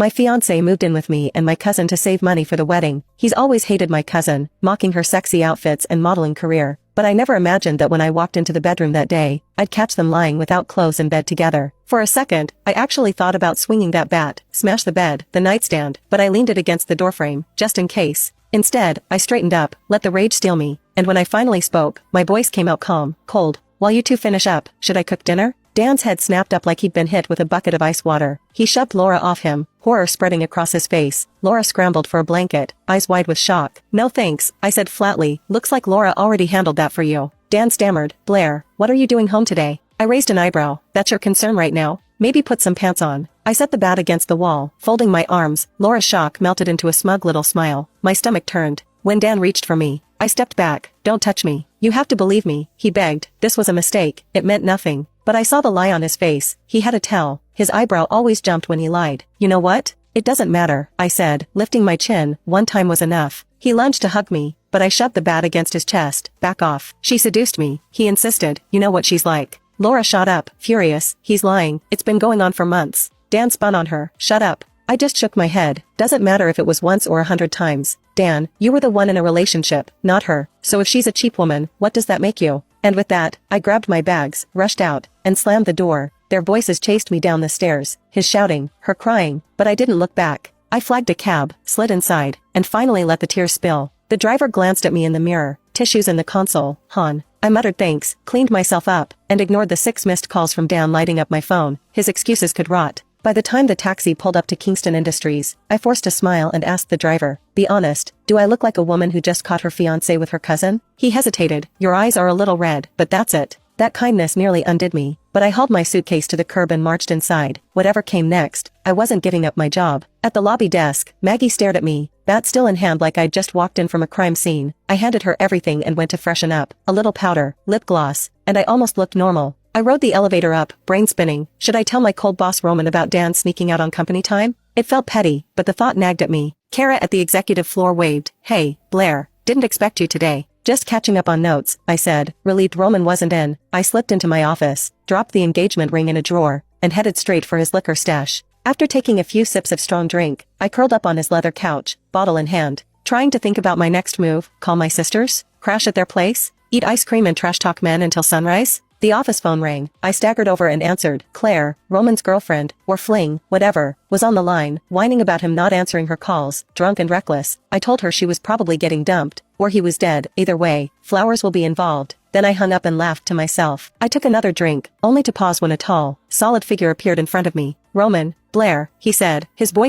My fiancé moved in with me and my cousin to save money for the wedding. He's always hated my cousin, mocking her sexy outfits and modeling career, but I never imagined that when I walked into the bedroom that day, I'd catch them lying without clothes in bed together. For a second, I actually thought about swinging that bat, smash the bed, the nightstand, but I leaned it against the doorframe, just in case. Instead, I straightened up, let the rage steal me, and when I finally spoke, my voice came out calm, cold. While you two finish up, should I cook dinner? Dan's head snapped up like he'd been hit with a bucket of ice water. He shoved Laura off him, horror spreading across his face. Laura scrambled for a blanket, eyes wide with shock. No thanks, I said flatly. Looks like Laura already handled that for you. Dan stammered. Blair, what are you doing home today? I raised an eyebrow. That's your concern right now? Maybe put some pants on. I set the bat against the wall, folding my arms. Laura's shock melted into a smug little smile. My stomach turned. When Dan reached for me, I stepped back. Don't touch me. You have to believe me, he begged. This was a mistake. It meant nothing. But I saw the lie on his face. He had to tell. His eyebrow always jumped when he lied. You know what? It doesn't matter, I said, lifting my chin. One time was enough. He lunged to hug me, but I shoved the bat against his chest. Back off. She seduced me, he insisted. You know what she's like. Laura shot up, furious. He's lying. It's been going on for months. Dan spun on her. Shut up. I just shook my head. Doesn't matter if it was once or 100 times. Dan, you were the one in a relationship, not her. So if she's a cheap woman, what does that make you? And with that, I grabbed my bags, rushed out, and slammed the door. Their voices chased me down the stairs, his shouting, her crying, but I didn't look back. I flagged a cab, slid inside, and finally let the tears spill. The driver glanced at me in the mirror, tissues in the console. Hon. I muttered thanks, cleaned myself up, and ignored the 6 missed calls from Dan lighting up my phone. His excuses could rot. By the time the taxi pulled up to Kingston Industries, I forced a smile and asked the driver, be honest, do I look like a woman who just caught her fiancé with her cousin? He hesitated. Your eyes are a little red, but that's it. That kindness nearly undid me, but I hauled my suitcase to the curb and marched inside. Whatever came next, I wasn't giving up my job. At the lobby desk, Maggie stared at me, bat still in hand like I'd just walked in from a crime scene. I handed her everything and went to freshen up. A little powder, lip gloss, and I almost looked normal. I rode the elevator up, brain spinning. Should I tell my cold boss Roman about Dan sneaking out on company time? It felt petty, but the thought nagged at me. Kara at the executive floor waved. Hey, Blair, didn't expect you today. Just catching up on notes, I said, relieved Roman wasn't in. I slipped into my office, dropped the engagement ring in a drawer, and headed straight for his liquor stash. After taking a few sips of strong drink, I curled up on his leather couch, bottle in hand, trying to think about my next move. Call my sisters? Crash at their place? Eat ice cream and trash talk men until sunrise? The office phone rang. I staggered over and answered. Claire, Roman's girlfriend, or fling, whatever, was on the line, whining about him not answering her calls, drunk and reckless. I told her she was probably getting dumped, or he was dead. Either way, flowers will be involved. Then I hung up and laughed to myself. I took another drink, only to pause when a tall, solid figure appeared in front of me. Roman, Blair, he said, his voice